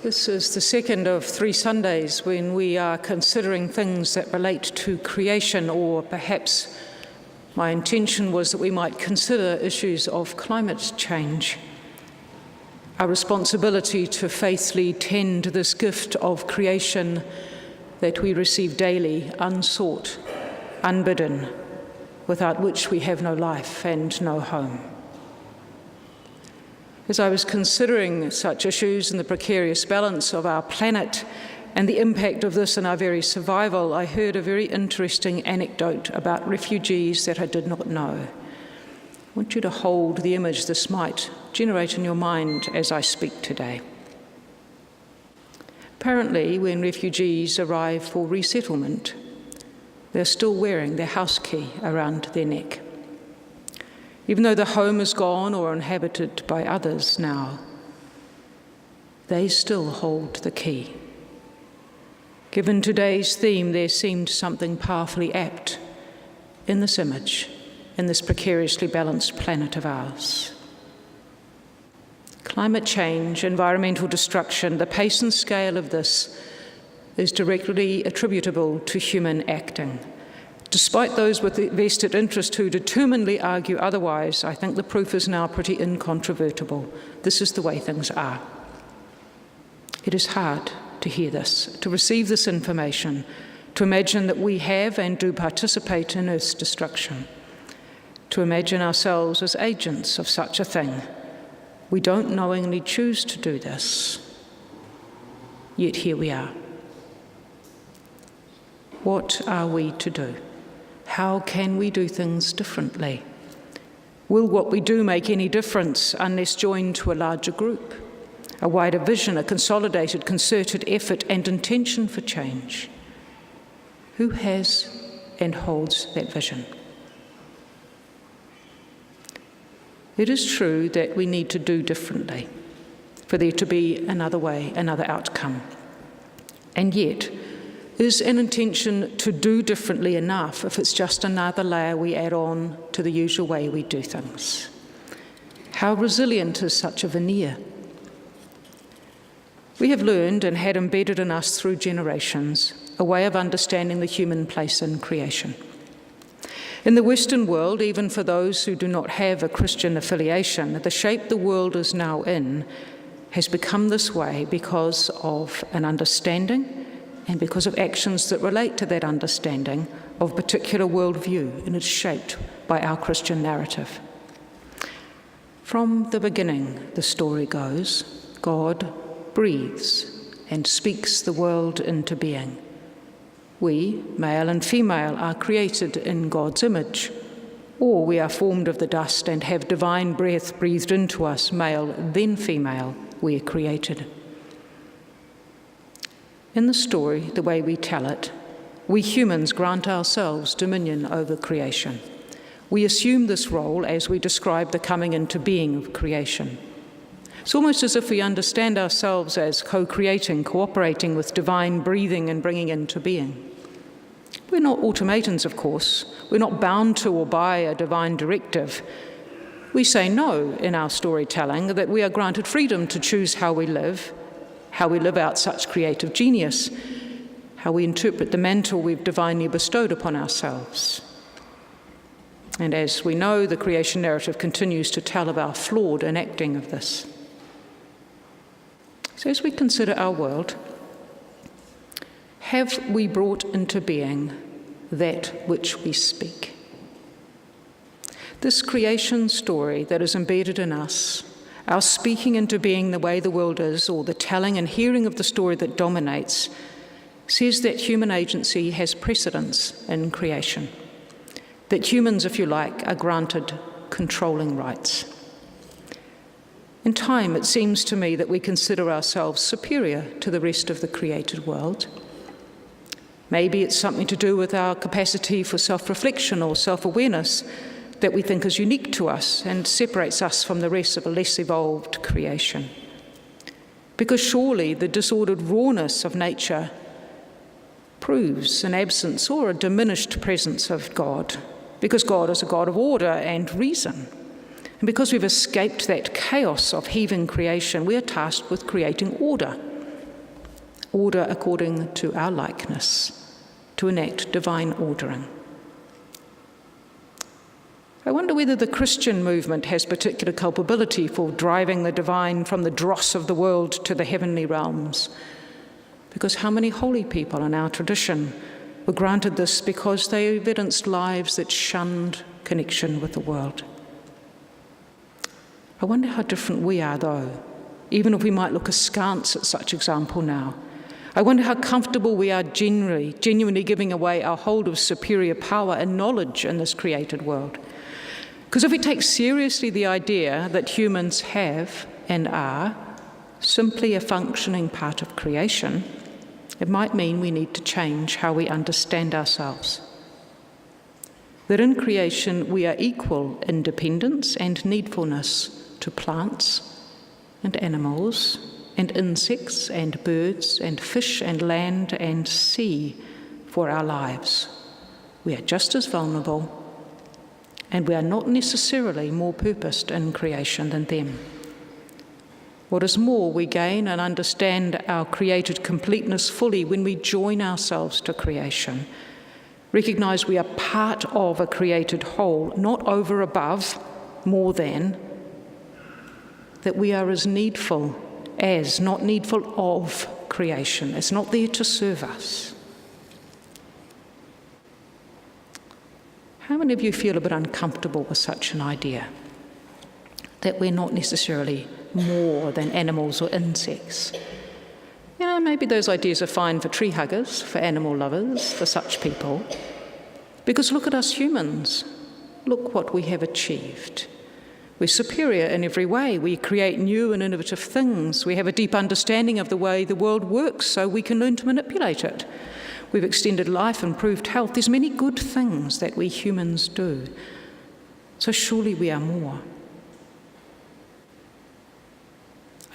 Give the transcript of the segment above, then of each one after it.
This is the second of 3 Sundays when we are considering things that relate to creation, or perhaps my intention was that we might consider issues of climate change. Our responsibility to faithfully tend this gift of creation that we receive daily, unsought, unbidden, without which we have no life and no home. As I was considering such issues and the precarious balance of our planet and the impact of this on our very survival, I heard a very interesting anecdote about refugees that I did not know. I want you to hold the image this might generate in your mind as I speak today. Apparently, when refugees arrive for resettlement, they're still wearing their house key around their neck. Even though the home is gone or inhabited by others now, they still hold the key. Given today's theme, there seemed something powerfully apt in this image, in this precariously balanced planet of ours. Climate change, environmental destruction, the pace and scale of this is directly attributable to human acting. Despite those with vested interest who determinedly argue otherwise, I think the proof is now pretty incontrovertible. This is the way things are. It is hard to hear this, to receive this information, to imagine that we have and do participate in Earth's destruction, to imagine ourselves as agents of such a thing. We don't knowingly choose to do this, yet here we are. What are we to do? How can we do things differently? Will what we do make any difference unless joined to a larger group, a wider vision, a consolidated, concerted effort and intention for change? Who has and holds that vision? It is true that we need to do differently for there to be another way, another outcome. And yet, is an intention to do differently enough if it's just another layer we add on to the usual way we do things? How resilient is such a veneer? We have learned and had embedded in us through generations a way of understanding the human place in creation. In the Western world, even for those who do not have a Christian affiliation, the shape the world is now in has become this way because of an understanding and because of actions that relate to that understanding of a particular worldview, and it's shaped by our Christian narrative. From the beginning, the story goes, God breathes and speaks the world into being. We, male and female, are created in God's image, or we are formed of the dust and have divine breath breathed into us, male then female, we are created. In the story, the way we tell it, we humans grant ourselves dominion over creation. We assume this role as we describe the coming into being of creation. It's almost as if we understand ourselves as co-creating, cooperating with divine breathing and bringing into being. We're not automatons, of course. We're not bound to or by a divine directive. We say no in our storytelling, that we are granted freedom to choose how we live out such creative genius, how we interpret the mantle we've divinely bestowed upon ourselves. And as we know, the creation narrative continues to tell of our flawed enacting of this. So as we consider our world, have we brought into being that which we speak? This creation story that is embedded in us, our speaking into being the way the world is, or the telling and hearing of the story that dominates, says that human agency has precedence in creation, that humans, if you like, are granted controlling rights. In time, it seems to me that we consider ourselves superior to the rest of the created world. Maybe it's something to do with our capacity for self-reflection or self-awareness that we think is unique to us and separates us from the rest of a less evolved creation. Because surely the disordered rawness of nature proves an absence or a diminished presence of God, because God is a God of order and reason. And because we've escaped that chaos of heaving creation, we are tasked with creating order order according to our likeness, to enact divine ordering. I wonder whether the Christian movement has particular culpability for driving the divine from the dross of the world to the heavenly realms. Because how many holy people in our tradition were granted this because they evidenced lives that shunned connection with the world? I wonder how different we are, though, even if we might look askance at such example now. I wonder how comfortable we are genuinely giving away our hold of superior power and knowledge in this created world. Because if we take seriously the idea that humans have and are simply a functioning part of creation, it might mean we need to change how we understand ourselves. That in creation we are equal in dependence and needfulness to plants and animals and insects and birds and fish and land and sea for our lives. We are just as vulnerable, and we are not necessarily more purposed in creation than them. What is more, we gain and understand our created completeness fully when we join ourselves to creation, recognise we are part of a created whole, not over, above, more than, that we are as needful as, not needful of, creation. It's not there to serve us. How many of you feel a bit uncomfortable with such an idea? That we're not necessarily more than animals or insects? You know, maybe those ideas are fine for tree huggers, for animal lovers, for such people. Because look at us humans. Look what we have achieved. We're superior in every way. We create new and innovative things. We have a deep understanding of the way the world works so we can learn to manipulate it. We've extended life, improved health. There's many good things that we humans do. So surely we are more.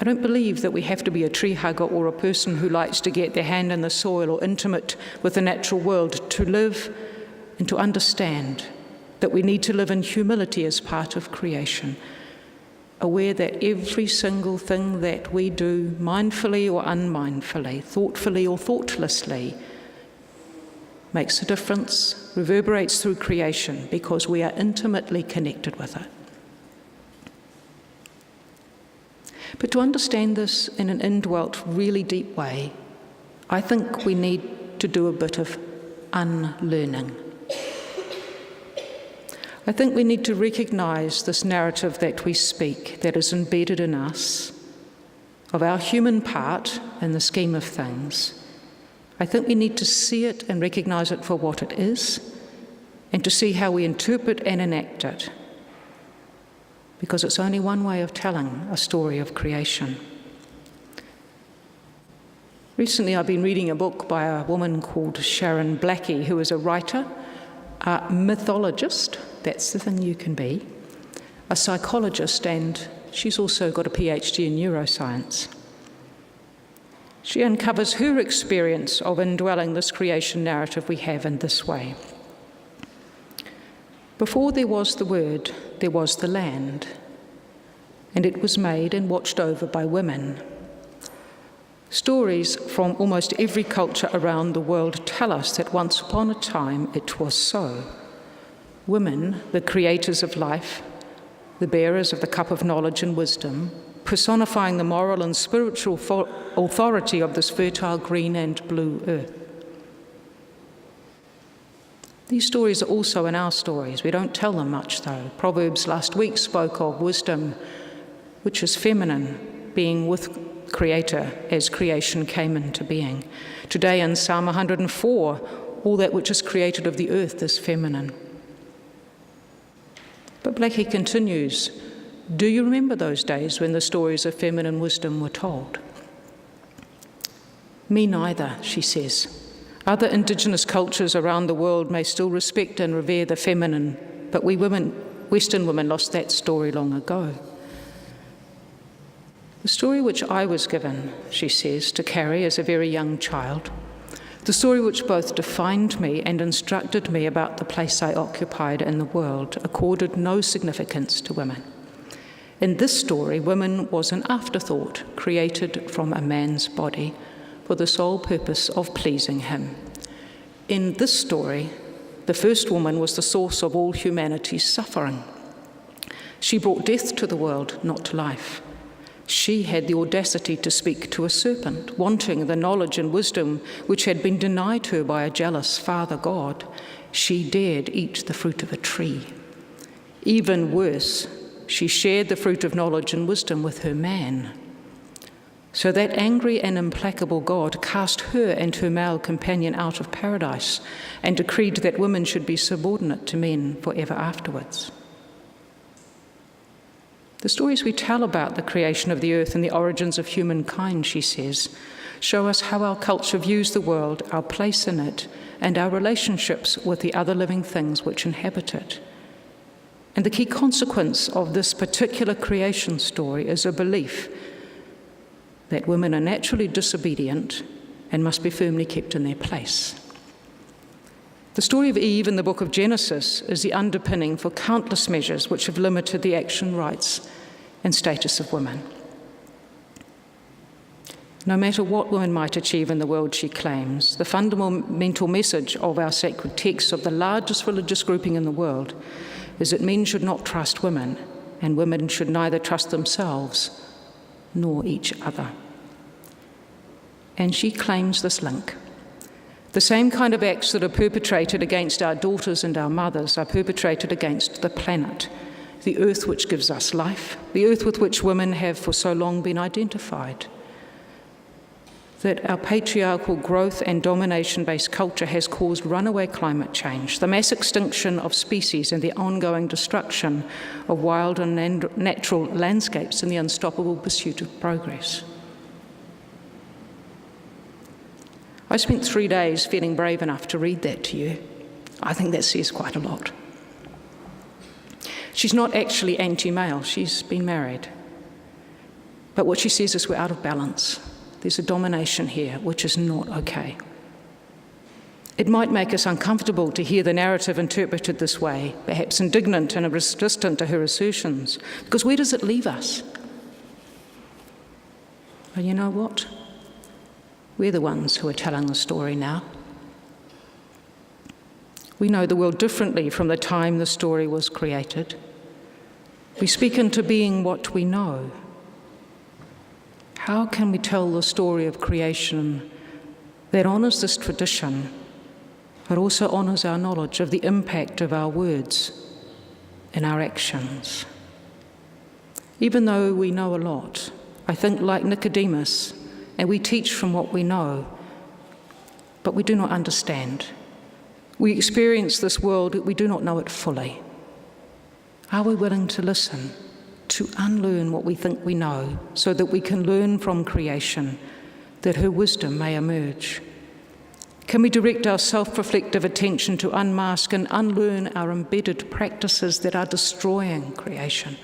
I don't believe that we have to be a tree hugger or a person who likes to get their hand in the soil or intimate with the natural world to live and to understand that we need to live in humility as part of creation, aware that every single thing that we do, mindfully or unmindfully, thoughtfully or thoughtlessly, makes a difference, reverberates through creation because we are intimately connected with it. But to understand this in an indwelt, really deep way, I think we need to do a bit of unlearning. I think we need to recognise this narrative that we speak, that is embedded in us, of our human part in the scheme of things. I think we need to see it and recognise it for what it is, and to see how we interpret and enact it. Because it's only one way of telling a story of creation. Recently I've been reading a book by a woman called Sharon Blackie, who is a writer, a mythologist, that's the thing you can be, a psychologist, and she's also got a PhD in neuroscience. She uncovers her experience of indwelling this creation narrative we have in this way. Before there was the Word, there was the land, and it was made and watched over by women. Stories from almost every culture around the world tell us that once upon a time it was so. Women, the creators of life, the bearers of the cup of knowledge and wisdom, personifying the moral and spiritual authority of this fertile green and blue earth. These stories are also in our stories. We don't tell them much, though. Proverbs last week spoke of wisdom, which is feminine, being with Creator as creation came into being. Today in Psalm 104, all that which is created of the earth is feminine. But Blackie continues, do you remember those days when the stories of feminine wisdom were told? Me neither, she says. Other Indigenous cultures around the world may still respect and revere the feminine, but we women, Western women, lost that story long ago. The story which I was given, she says, to carry as a very young child, the story which both defined me and instructed me about the place I occupied in the world, accorded no significance to women. In this story, woman was an afterthought created from a man's body, for the sole purpose of pleasing him. In this story, the first woman was the source of all humanity's suffering. She brought death to the world, not life. She had the audacity to speak to a serpent, wanting the knowledge and wisdom which had been denied her by a jealous Father God. She dared eat the fruit of a tree. Even worse, she shared the fruit of knowledge and wisdom with her man. So that angry and implacable God cast her and her male companion out of paradise and decreed that women should be subordinate to men forever afterwards. The stories we tell about the creation of the earth and the origins of humankind, she says, show us how our culture views the world, our place in it, and our relationships with the other living things which inhabit it. And the key consequence of this particular creation story is a belief that women are naturally disobedient and must be firmly kept in their place. The story of Eve in the book of Genesis is the underpinning for countless measures which have limited the action, rights, and status of women. No matter what women might achieve in the world, she claims, the fundamental message of our sacred texts of the largest religious grouping in the world is that men should not trust women, and women should neither trust themselves nor each other. And she claims this link. The same kind of acts that are perpetrated against our daughters and our mothers are perpetrated against the planet, the earth which gives us life, the earth with which women have for so long been identified. That our patriarchal growth and domination-based culture has caused runaway climate change, the mass extinction of species and the ongoing destruction of wild and natural landscapes in the unstoppable pursuit of progress. I spent 3 days feeling brave enough to read that to you. I think that says quite a lot. She's not actually anti-male, she's been married. But what she says is we're out of balance. There's a domination here which is not okay. It might make us uncomfortable to hear the narrative interpreted this way, perhaps indignant and resistant to her assertions, because where does it leave us? Well, you know what? We're the ones who are telling the story now. We know the world differently from the time the story was created. We speak into being what we know. How can we tell the story of creation that honours this tradition, but also honours our knowledge of the impact of our words and our actions? Even though we know a lot, I think like Nicodemus, and we teach from what we know, but we do not understand. We experience this world, we do not know it fully. Are we willing to listen, to unlearn what we think we know, so that we can learn from creation, that her wisdom may emerge? Can we direct our self-reflective attention to unmask and unlearn our embedded practices that are destroying creation?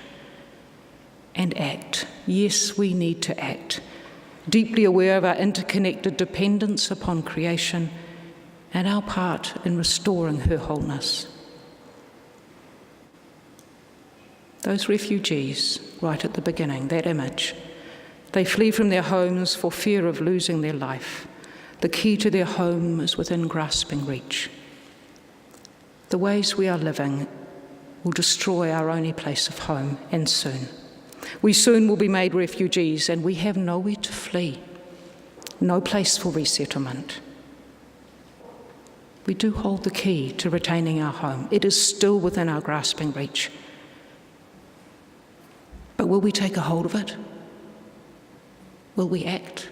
And act. Yes, we need to act, deeply aware of our interconnected dependence upon creation and our part in restoring her wholeness. Those refugees, right at the beginning, that image, they flee from their homes for fear of losing their life. The key to their home is within grasping reach. The ways we are living will destroy our only place of home, and soon. We soon will be made refugees, and we have nowhere to flee, no place for resettlement. We do hold the key to retaining our home. It is still within our grasping reach. But will we take a hold of it? Will we act?